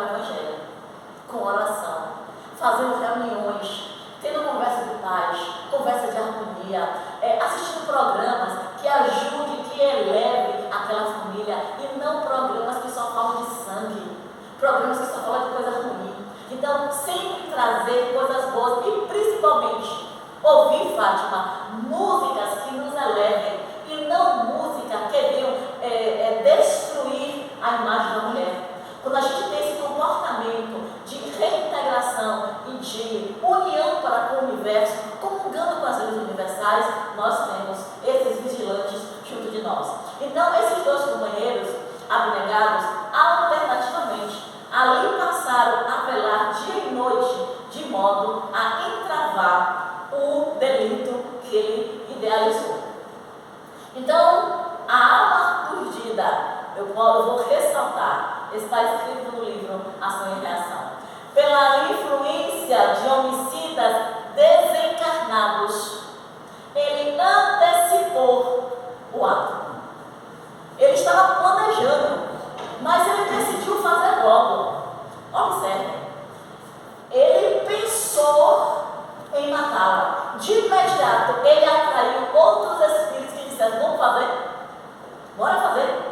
o Evangelho, com oração, fazendo reuniões, tendo conversa de paz, conversa de harmonia, assistindo programas que ajudem, que eleve aquela família, e não programas que só falam de sangue, programas que só falam de coisa ruim. Então, sempre trazer coisas boas e principalmente ouvir, Fátima, músicas que nos elevem e não música que venham destruir a imagem da mulher. Quando a gente tem esse comportamento de reintegração e de união para com o universo, comungando com as leis universais, nós temos esses vigilantes junto de nós. Então, esses dois companheiros abnegados, alternativamente, ali passaram a velar dia e noite, de modo a entravar o delito que ele idealizou. Então, a alma urdida, eu vou ressaltar, está escrito no livro Ação e Reação, pela influência de homicidas desencarnados, ele antecipou o ato. Ele estava planejando, mas ele decidiu fazer logo. Observe, ele pensou em matá-la. De imediato, ele atraiu outros espíritos que disseram: vamos fazer? Bora fazer?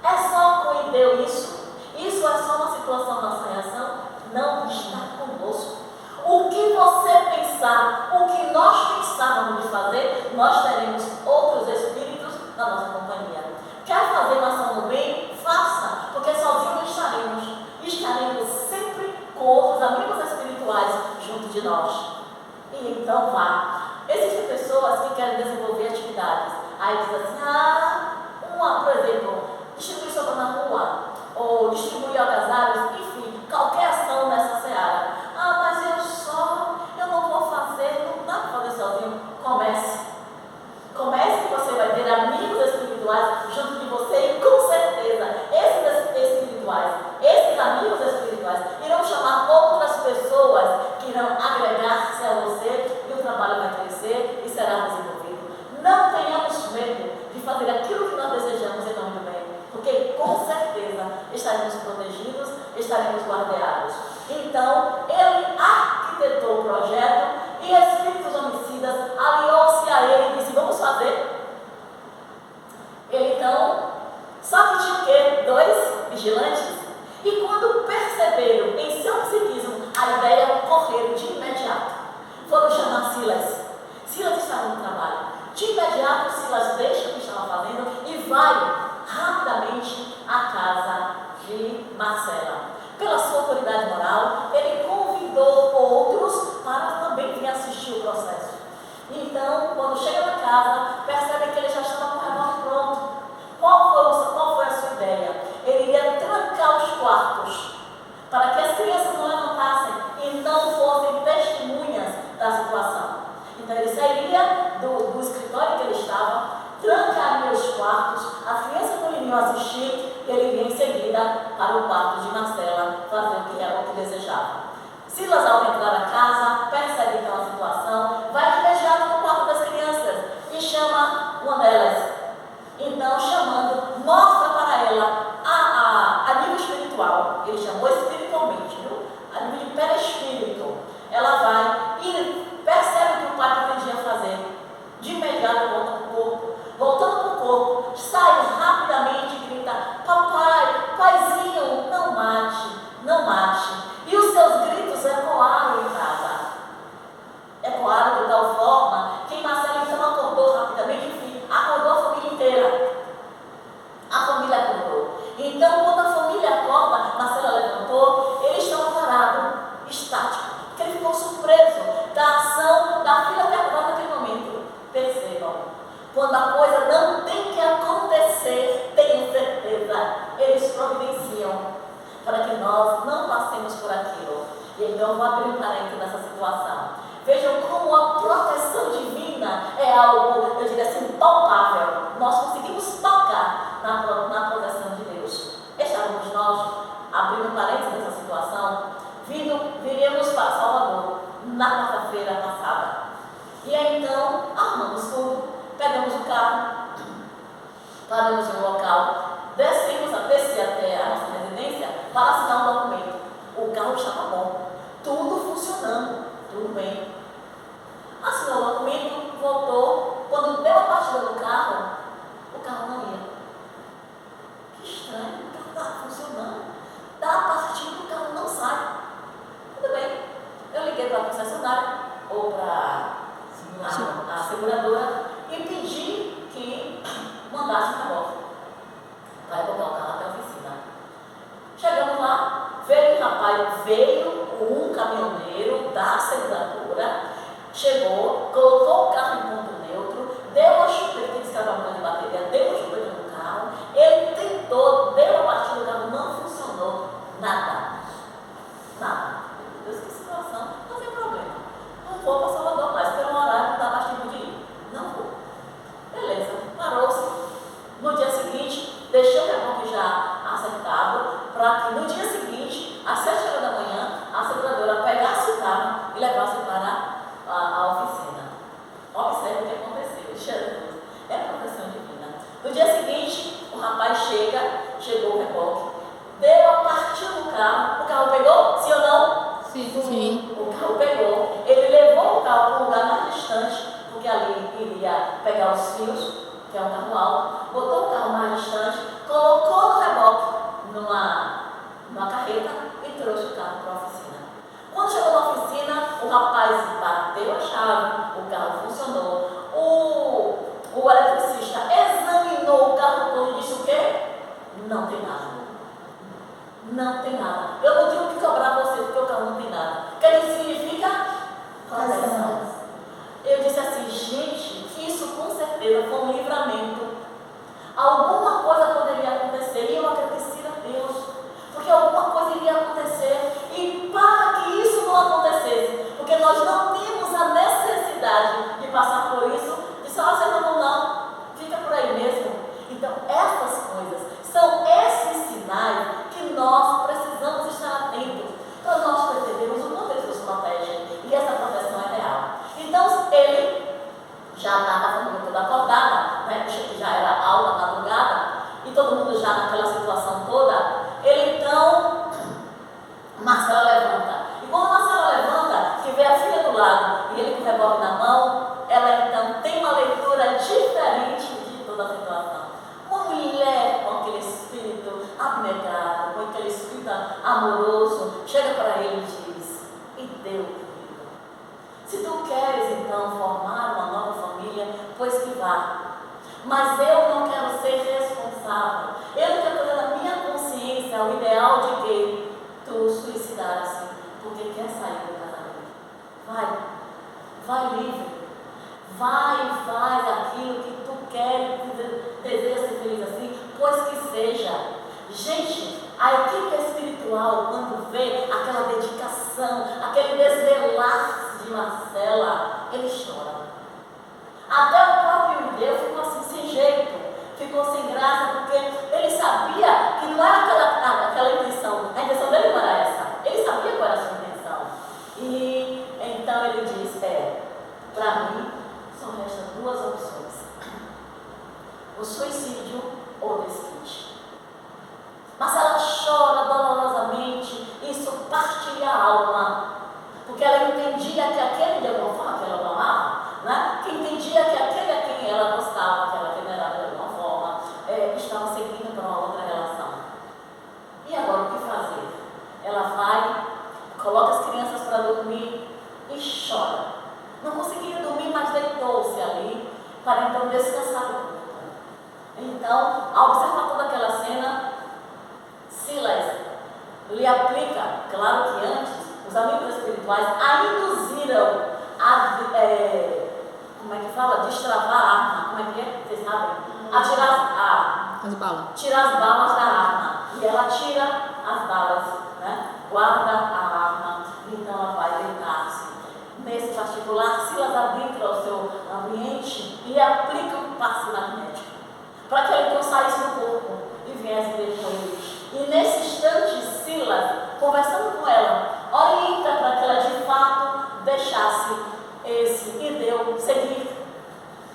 É só com Deus isso? Isso é só uma situação da reação? Não está conosco. O que você pensar, o que nós pensávamos de fazer, nós teremos outros espíritos na nossa companhia. Quer fazer uma ação do bem? Faça, porque sozinhos não estaremos. Estaremos sempre com outros amigos espirituais junto de nós. E então vá. Existem pessoas que querem desenvolver atividades. Aí diz assim: por exemplo, distribuir sopa na rua, ou distribuir agasalhos, enfim, qualquer ação nessa seara. Mas eu não vou fazer, não dá para fazer sozinho. Comece, você vai ter amigos espirituais junto de você, e com certeza, esses espirituais, esses amigos espirituais, irão chamar outras pessoas que irão agregar-se a você, e o trabalho vai crescer e será desenvolvido. Não tenhamos medo de fazer aquilo que nós desejamos em nome do bem, porque com certeza estaremos protegidos, estaremos guardados. Então, ele arquitetou o projeto e espíritos homicidas aliou-se a ele e disse: vamos fazer. Ele então, só que tinha o quê? 2 vigilantes. E quando perceberam em seu psiquismo a ideia, correram de imediato. Foram chamar Silas. Silas estava no trabalho. De imediato, Silas deixa o que estava fazendo e vai rapidamente à casa de Marcela. Pela sua autoridade moral, ele convidou outros para também vir assistir o processo. Então, quando chega na casa, percebe que ele já estava com o revólver pronto. Qual foi a sua ideia? Ele iria trancar os quartos para que as crianças não levantassem e não fossem testemunhas da situação. Então, ele sairia do escritório que ele estava, trancaria os quartos, as crianças não iriam assistir, e ele iria em seguida para o quarto de Marcela fazer o que era o que desejava. Silas, ao entrar na casa, percebe então a situação, vai de imediato no quarto das crianças e chama uma delas. Então, chamando, mostra para ela a nível espiritual. Ele chamou espiritualmente, viu? A nível de perispírito. Ela vai e percebe o que o pai pretendia fazer. De imediato volta para o corpo. Voltando para o corpo, sai rapidamente e grita: papai, paizinho, não mate, não mate. E os seus gritos ecoaram em casa. Ecoaram de tal forma que Marcelo então acordou rapidamente, enfim, acordou a família inteira. A família acordou. Então, quando a família acorda, Marcelo levantou, ele estava parado, estático, porque ele ficou surpreso da ação da filha ter acordado naquele momento. Percebam, quando a coisa não tem que acontecer, tenho certeza, eles providenciam para que nós não passemos por aquilo. E então eu vou abrir um parênteses nessa situação. Vejam como a proteção divina é algo, eu diria assim, palpável. Nós conseguimos tocar na proteção de Deus. Estávamos nós, abrindo um parênteses nessa situação, viríamos para Salvador na quarta-feira passada. E aí então, armamos tudo, pegamos o carro, paramos em um local, desci até a nossa residência para assinar um documento carro estava bom, tudo funcionando, tudo bem. Assinou comigo, voltou. Quando deu a partida do carro, o carro não ia. Que estranho, o carro estava funcionando. Dá a partida, o carro não sai. Tudo bem. Eu liguei para a concessionária ou para a seguradora e pedi que mandasse um reboque para botar o carro até a oficina. Chegamos lá, veio um rapaz, veio um caminhoneiro da seguradora, chegou, colocou o carro em ponto neutro, deu uma chupeta, que estava de bateria, deu uma chupeta no carro, ele tentou, deu a partida do carro, não funcionou, nada. Deus, que situação, não tem problema. Não vou para Salvador mais, pelo horário não dá mais tempo de ir. Não vou. Beleza, parou-se. No dia seguinte, deixei o reboque já acertado, para que no dia seguinte, às 7 horas da manhã, a seguradora pegasse o carro e levasse para a oficina. Observe o que aconteceu. Jesus, é proteção divina. No dia seguinte, o rapaz chegou o reboque, deu a partida do carro, o carro pegou, sim ou não? Sim. O carro pegou, ele levou o carro para um lugar mais distante, porque ali iria pegar os fios, que é um carro alto, botou o carro mais distante, colocou no reboque, numa carreta e trouxe o carro para a oficina. Quando chegou na oficina, o rapaz bateu a chave, o carro funcionou, o eletricista examinou o carro todo e disse o quê? Não tem nada. Não tem nada. Eu não tenho que cobrar você porque o carro não tem nada. O que isso significa? Proteção. Eu disse assim, gente, isso com certeza foi um livramento. Alguma coisa poderia acontecer e eu agradeci a Deus, porque alguma coisa iria acontecer. E para que isso não acontecesse, porque nós não temos a necessidade de passar por isso, disse, você não, fica por aí mesmo. Então, essas coisas são esses sinais que nós precisamos estar atentos para nós percebermos o quanto Ele nos protege. E essa proteção é real. Então, ele já estava a família toda acordada, né? Já era aula madrugada, e todo mundo já naquela situação toda. Ele então, Marcela levanta. E quando Marcela levanta, que vê a filha do lado e ele com o revólver na mão, ela então tem uma leitura diferente de toda a situação. Uma mulher com aquele espírito abnegado, com aquele espírito amoroso, chega para ele e diz, e deu, querido. Se tu queres então formar uma nova família, pois que vá. Mas eu não quero ser responsável. Eu não quero fazer da minha consciência o ideal de que tu suicidasse porque quer sair do casamento. Vai livre. Vai e faz aquilo que tu quer, que deseja ser feliz assim, pois que seja. Gente, a equipe espiritual, quando vê aquela dedicação, aquele desvelar de Marcela, ele chora. Até o próprio Deus ficou assim, sem jeito, ficou sem graça, porque ele sabia que não era aquela intenção. A intenção dele não era essa. Ele sabia qual era a sua intenção. E então ele diz, para mim, só restam duas opções. O suicídio ou o desquite. Mas ela chora dolorosamente, isso parte-lhe a alma, porque ela entendia que aquele de alguma forma que ela não amava, né? Que entendia que aquele a quem ela gostava, que ela venerava de alguma forma, estava seguindo para uma outra relação. E agora o que fazer? Ela vai, coloca as crianças para dormir e chora. Não conseguia dormir, mas deitou-se ali para então descansar o corpo. Então, ao observar toda aquela cena, Silas lhe aplica, claro que antes, os amigos espirituais a induziram a, como é que fala? Destravar a arma, como é que é? Vocês sabem? A tirar as balas. Tirar as balas da arma. E ela tira as balas, né? Guarda a arma, então ela vai deitar-se. Nesse particular, Silas adentra o seu ambiente e aplica um passe magnético, para que ele então saísse do corpo e viesse ver com ele. E nesse instante, Silas, conversando com ela, orienta para que ela de fato deixasse esse e seguir.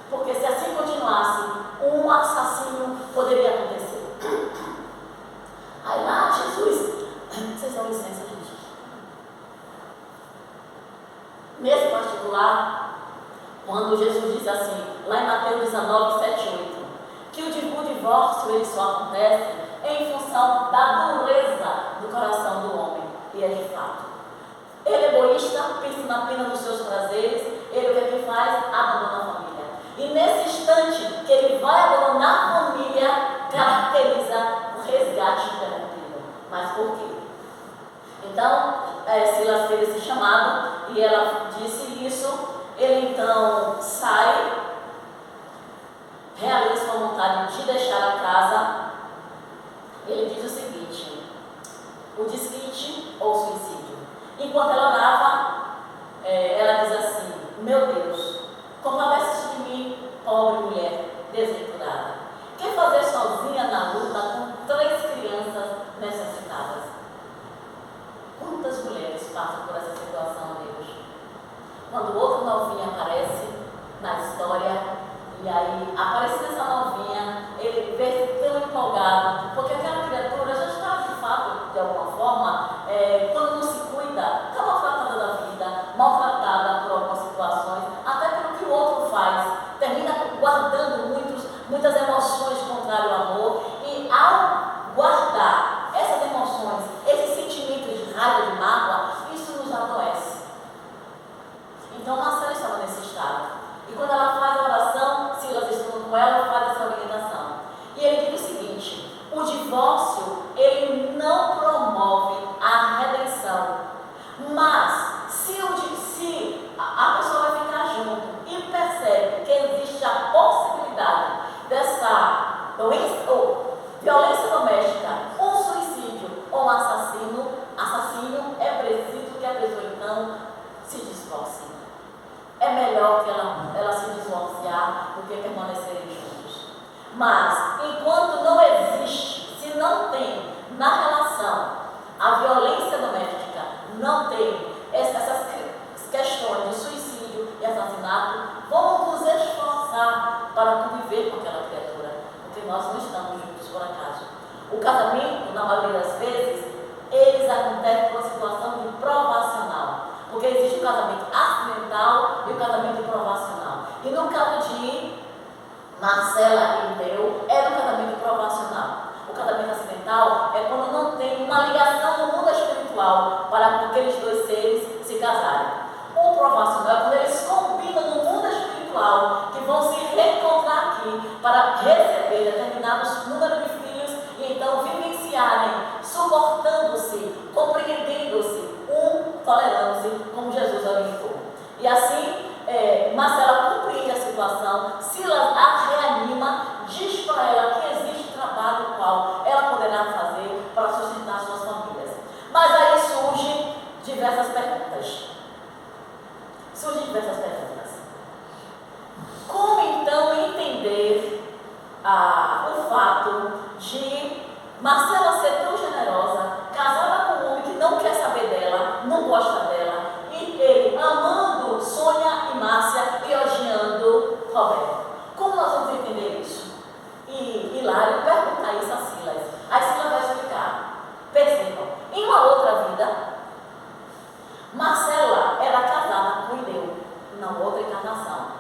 Porque se assim continuasse, um assassínio poderia acontecer. Aí lá, Jesus, vocês dão licença, gente. Nesse particular, quando Jesus diz assim, lá em Mateus 19, 7 e 8, que o divórcio ele só acontece em função da dureza do coração do homem. E é de fato. Ele é egoísta, pensa apenas nos seus prazeres, ele o que é que faz? Abandona a família. E nesse instante que ele vai abandonar a família, caracteriza o resgate interrompido. Mas por quê? Então, Silas fez esse chamado e ela disse isso. Ele então sai, realiza sua vontade de deixar a casa. Ele diz o seguinte: o desquite ou suicídio. Enquanto ela orava, ela diz assim: meu Deus, compadece-te de mim, pobre mulher desventurada. Quer fazer sozinha na luta com 3 crianças necessitadas? Quantas mulheres passam por essa situação, Deus? Quando o outro novinho aparece na história, e aí, aparecendo essa novinha, ele vê tão empolgado, porque aquela criatura já está, de fato, de alguma forma, quando não se cuida, está maltratada da vida, maltratada por algumas situações, até pelo que o outro faz, termina guardando muitas emoções contrárias ao amor, e ao guardar essas emoções, esses sentimentos de raiva, de mágoa, isso nos adoece. Então, Marcela estava nesse estado. E quando ela faz a oração, Silas estuda com ela, faz essa orientação. E ele diz o seguinte: o divórcio, ele não promove a redenção. Mas, se a pessoa vai ficar junto e percebe que existe a possibilidade dessa violência doméstica, um suicídio ou um assassínio, é preciso que a pessoa então se divorcie. É melhor que ela se divorciar do que permanecerem juntos. Mas, enquanto não existe, se não tem na relação a violência doméstica, não tem essas questões de suicídio e assassinato, vamos nos esforçar para conviver com aquela criatura, porque nós não estamos juntos por acaso. O casamento, na maioria das vezes, eles acontecem por uma situação de provacional, porque existe o casamento acidental e o casamento provacional. E no caso de Marcela e Deu, era um casamento provacional. O casamento acidental é quando não tem uma ligação no mundo espiritual para aqueles 2 seres se casarem. O provacional é quando eles combinam no mundo espiritual que vão se reencontrar aqui para receber determinados números de filhos e então vivenciarem, suportando-se, compreendendo-se, tolerando-se, como Jesus orientou. E assim, Marcela compreende a situação, Silas a reanima, diz para ela que existe trabalho qual ela poderá fazer para sustentar suas famílias. Mas aí surgem diversas perguntas. Como então entender o fato de Marcela ser tão generosa, casada com um homem que não quer saber dela, não gosta dela, e ele amando Sônia e Márcia e odiando Roberto? Como nós vamos entender isso? E Hilário pergunta isso a Silas. Aí Silas vai explicar. Percebam, em uma outra vida, Marcela era casada com Ideu, na outra encarnação.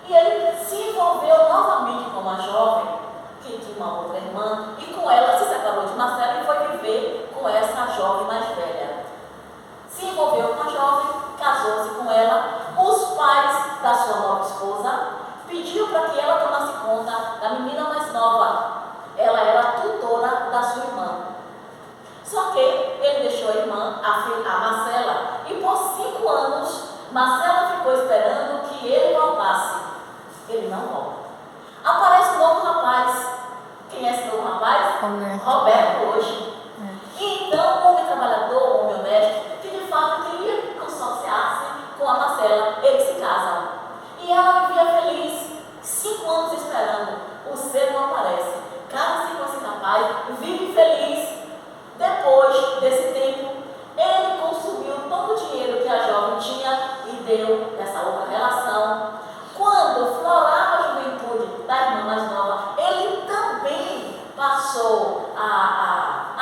E ele se envolveu novamente com uma jovem que tinha uma outra irmã, e com ela se separou de Marcela e foi viver com essa jovem mais velha. Se envolveu com a jovem, casou-se com ela. Os pais da sua nova esposa pediram para que ela tomasse conta da menina mais nova. Ela era tutora da sua irmã. Só que ele deixou a irmã, a Marcela, e por 5 anos, Marcela ficou esperando que ele voltasse. Ele não volta. Aparece um novo rapaz. Quem é esse novo rapaz? Roberto hoje. E então, um homem trabalhador, um homem honesto, que de fato queria consorciar-se com a Marcela, eles se casam. E ela vivia feliz, 5 anos esperando. O ser não aparece. Casa-se com esse rapaz, vive feliz. Depois desse tempo, ele consumiu todo o dinheiro que a jovem tinha e deu nessa outra relação. Quando florava a juventude da irmã mais nova, ele também passou a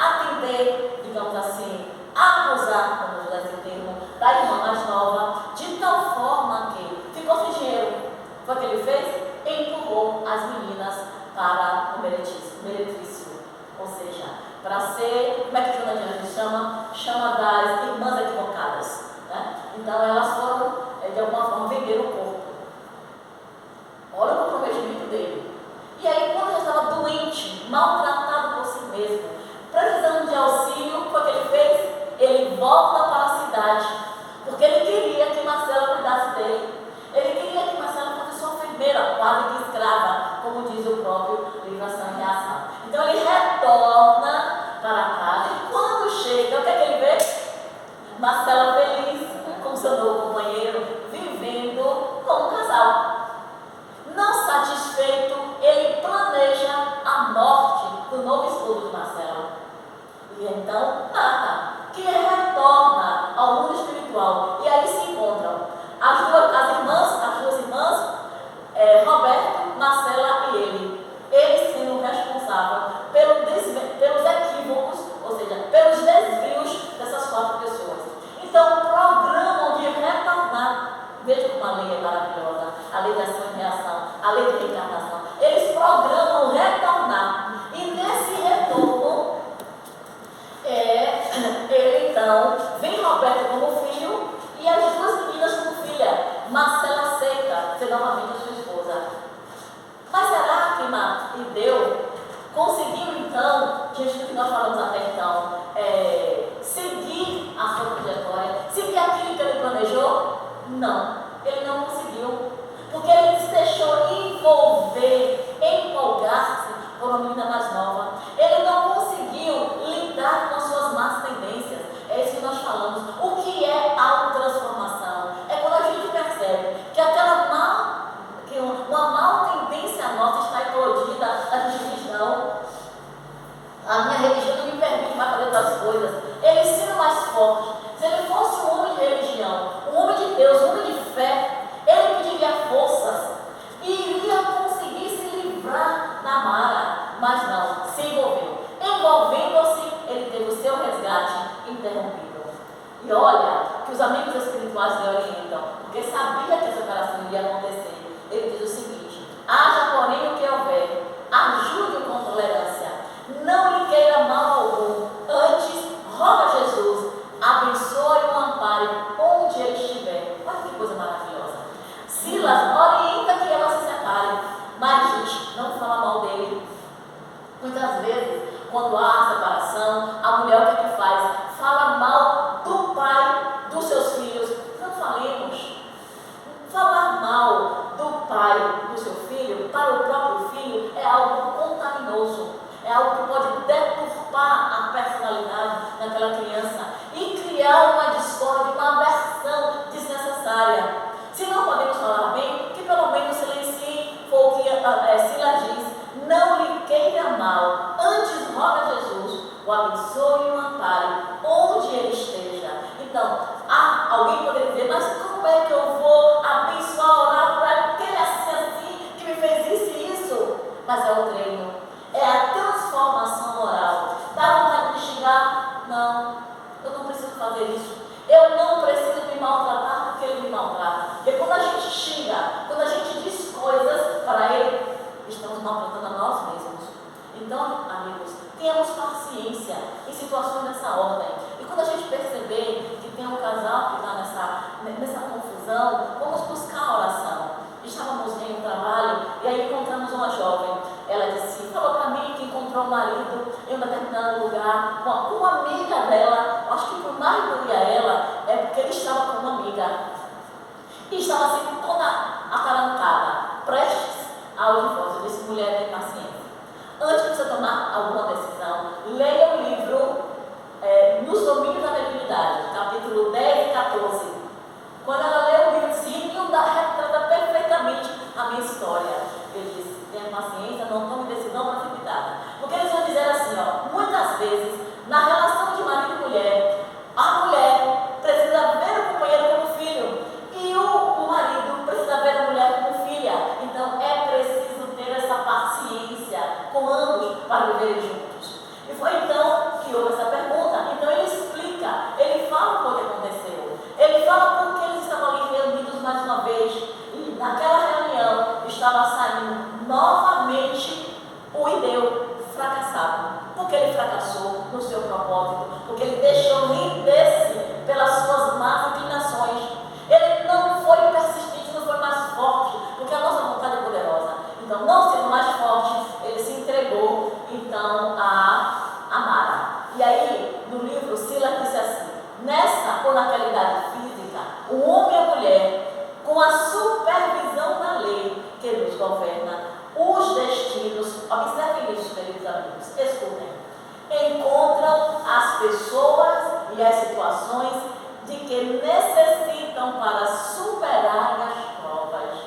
Marcela feliz com seu novo companheiro, vivendo como um casal. Não satisfeito, ele planeja a morte do novo esposo de Marcela. E então Marta, que retorna ao mundo espiritual, e aí se encontram as duas irmãs, Roberto, Marcela e ele sendo responsável pelos equívocos, ou seja, pelos desvios dessas 4 pessoas. Então programam de retornar. Veja como a lei é maravilhosa, a lei de ação e reação, a lei de reencarnação. Eles programam retornar, e nesse retorno ele então vem Roberto como filho e as 2 meninas como filha. Marcela aceita ser novamente a sua esposa. Mas será que Deus conseguiu então, diante do que nós falamos até então, seguir a sua trajetória, seguir aquilo que ele planejou? Não, ele não conseguiu, porque ele se deixou envolver, empolgar-se por uma menina mais nova. Ele não conseguiu lidar com as suas más tendências. É isso que nós falamos. O que é autotransformação? É quando a gente percebe que uma mal tendência nossa está eclodida, a gente diz não. A minha religião não me permite mais fazer outras coisas. Ele sendo mais forte, se ele fosse um homem de religião, um homem de Deus, um homem de fé, ele pediria forças e iria conseguir se livrar da Mara, mas não, se envolveu. Envolvendo-se, ele teve o seu resgate interrompido. E olha que os amigos espirituais lhe orientam, porque sabia que essa operação iria acontecer. Ele diz o seguinte: haja porém o que houver, ajude-o com tolerância, não lhe queira mal algum, antes roga a Jesus, abençoe e o ampare onde ele estiver. Olha que coisa maravilhosa. Silas orienta que ela se separe, mas diz, não fala mal dele. Muitas vezes, quando há separação, a mulher o que faz? Fala mal do pai dos seus filhos. Não falemos. Falar mal do pai do seu filho para o próprio filho é algo contaminoso. É algo que pode deturpar a personalidade daquela criança e criar uma discórdia, uma aversão desnecessária. Se não podemos falar bem, que pelo menos silencie, foi o que Silas diz: não lhe queira mal, antes roga a Jesus, o abençoe e o ampare, onde ele esteja. Então, alguém poderia dizer, mas como é que eu vou abençoar, orar por ele, porque ele é assim, que me fez isso e isso? Mas é o treino, é a transformação moral. Dá vontade de xingar? Não, eu não preciso fazer isso. Eu não preciso me maltratar porque ele me maltrata. Porque quando a gente xinga, quando a gente diz coisas para ele, estamos maltratando a nós mesmos. Então, amigos, tenhamos paciência em situações dessa ordem. E quando a gente perceber que tem um casal que está nessa confusão, vamos buscar a oração. Estávamos em um trabalho e aí encontramos uma jovem. Ela disse, falou para mim que encontrou o marido em um determinado lugar, uma amiga dela. Acho que por mais doía ela, é porque ele estava com uma amiga. E estava assim toda atarantada, prestes ao divórcio. Eu disse, mulher, tem paciência. Antes de você tomar alguma decisão, leia o livro Nos Domínios da Mediunidade, capítulo 10 e 14. Quando ela leu o livro, disse, retrata perfeitamente a minha história. Eu disse, tenha paciência, não tome decisão precipitada. Porque eles vão dizer assim, muitas vezes, na relação de marido e mulher, a mulher precisa ver o companheiro como filho e o marido precisa ver a mulher como filha. Então é preciso ter essa paciência com ambos para viverem juntos. E foi então que houve essa pergunta. Então ele explica, ele fala o que aconteceu, ele fala por que eles estavam ali reunidos mais uma vez. E naquela reunião estava saindo novamente o Ideu fracassado. Porque ele fracassou no seu propósito, porque ele deixou render-se pelas suas más inclinações. Ele não foi persistente, não foi mais forte, porque a nossa vontade é poderosa. Então, não sendo mais forte, ele se entregou então a Mara. E aí, no livro, Silas disse assim: nessa ou naquela idade física, o homem e a mulher, com a supervisão da lei que nos governa, os destinos, observem isso, queridos amigos, escutem, encontram as pessoas e as situações que necessitam para superar as provas.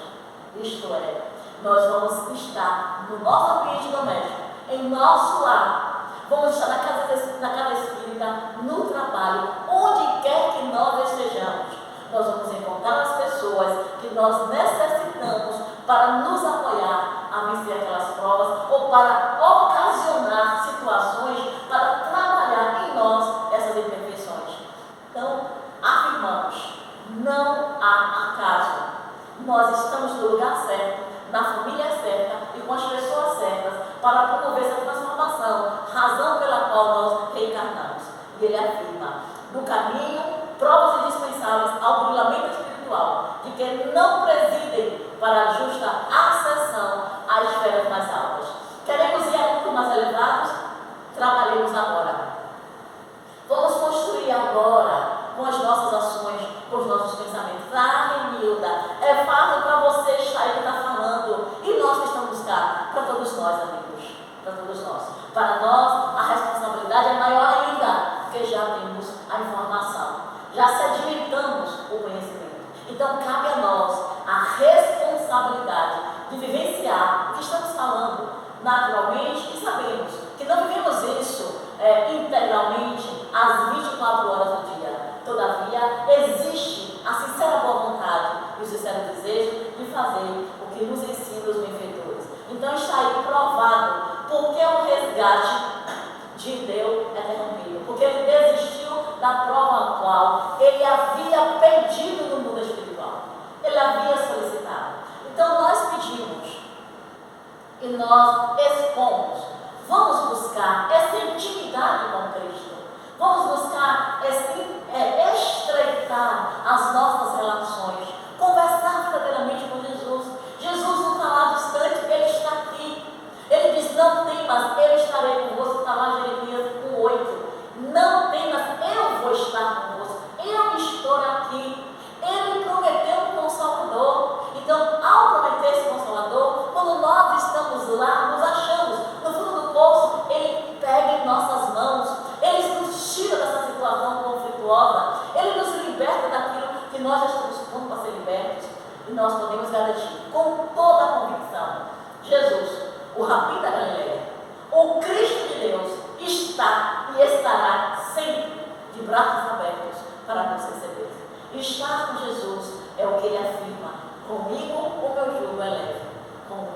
Isto é, nós vamos estar no nosso ambiente doméstico, em nosso lar, vamos estar na casa espírita, no trabalho, onde quer que nós estejamos. Nós vamos encontrar as pessoas que nós necessitamos para nos apoiar a vencer aquelas provas ou para ocasionar situações para trabalhar em nós essas imperfeições. Então, afirmamos, não há acaso. Nós estamos no lugar certo, na família certa e com as pessoas certas para promover essa transformação, razão pela qual nós reencarnamos. E ele afirma, no caminho, provas indispensáveis ao burilamento espiritual, de que não presidem para a justa acessão às esferas mais altas. Queremos ir a pontos mais elevados? Trabalhemos agora. Vamos construir agora, com as nossas ações, com os nossos pensamentos. Renilda, é fácil para você estar aí que está falando. E nós que estamos cá, para todos nós, amigos, para todos nós. Para nós, a responsabilidade é maior ainda, porque já temos a informação, já sedimentamos o conhecimento. Então, cabe a nós a responsabilidade de vivenciar o que estamos falando naturalmente e sabemos que não vivemos isso integralmente às 24 horas do dia. Todavia, existe a sincera boa vontade e o sincero desejo de fazer o que nos ensina os benfeitores. Então, está aí provado porque o resgate de Deus é interrompido, porque ele desistiu da prova a qual ele havia pedido no mundo espiritual. Ele havia solicitado. Então, nós pedimos e nós expomos. Vamos buscar essa intimidade com Cristo. Vamos buscar estreitar as nossas relações, conversar verdadeiramente com Jesus. Jesus não está lá distante, Ele está aqui. Ele diz, não temas, eu estarei convosco. Está lá em Jeremias 1:8. Não temas, eu vou estar convosco. Eu estou aqui. Ele prometeu um Consolador. Então, ao prometer esse Consolador, quando nós estamos lá, nos achamos no fundo do poço, Ele pega em nossas mãos, Ele nos tira dessa situação conflituosa, Ele nos liberta daquilo que nós já estamos prontos para ser libertos. E nós podemos garantir com toda a convicção, Jesus, o Rabi da Galileia, o Cristo de Deus, está e estará sempre de braços abertos para nos receber. Estar com Jesus é o que Ele afirma. Comigo o meu jugo é leve.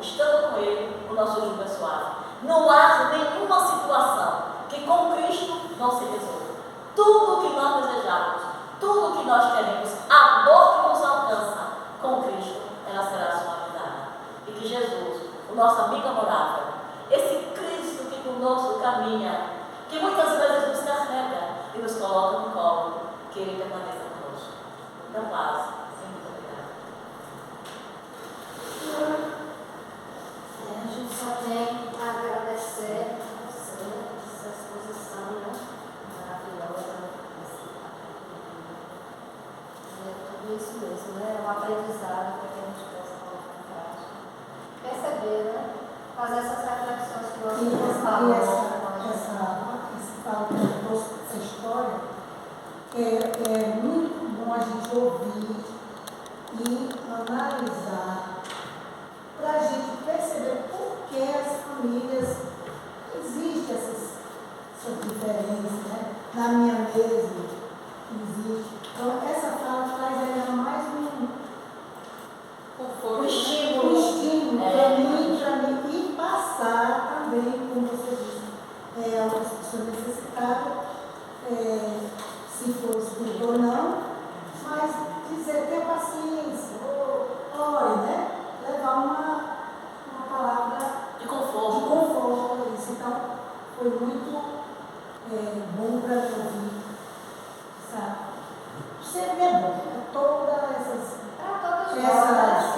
Estando com Ele, o nosso jugo é suave. Não há nenhuma situação que com Cristo não se resolva. Tudo o que nós desejamos, tudo o que nós queremos, a dor que nos alcança, com Cristo, ela será suavizada. E que Jesus, o nosso amigo amorável, esse Cristo que conosco caminha, que muitas vezes nos carrega e nos coloca no colo, que Ele permaneça conosco. Muita paz e muito obrigada. A gente só tem a agradecer a você, essa exposição, né? Maravilhosa. Tudo isso mesmo, né? É um aprendizado para que a gente possa colocar em prática. Perceber, né? Fazer essas reflexões que você falou. Essa história é muito bom a gente ouvir e analisar para a gente perceber por que as famílias existem essas diferenças, né? Na minha mesa existe. Então essa fala traz ainda mais um estímulo para mim e passar também, como você disse, a pessoa necessitada, se for espírito ou não,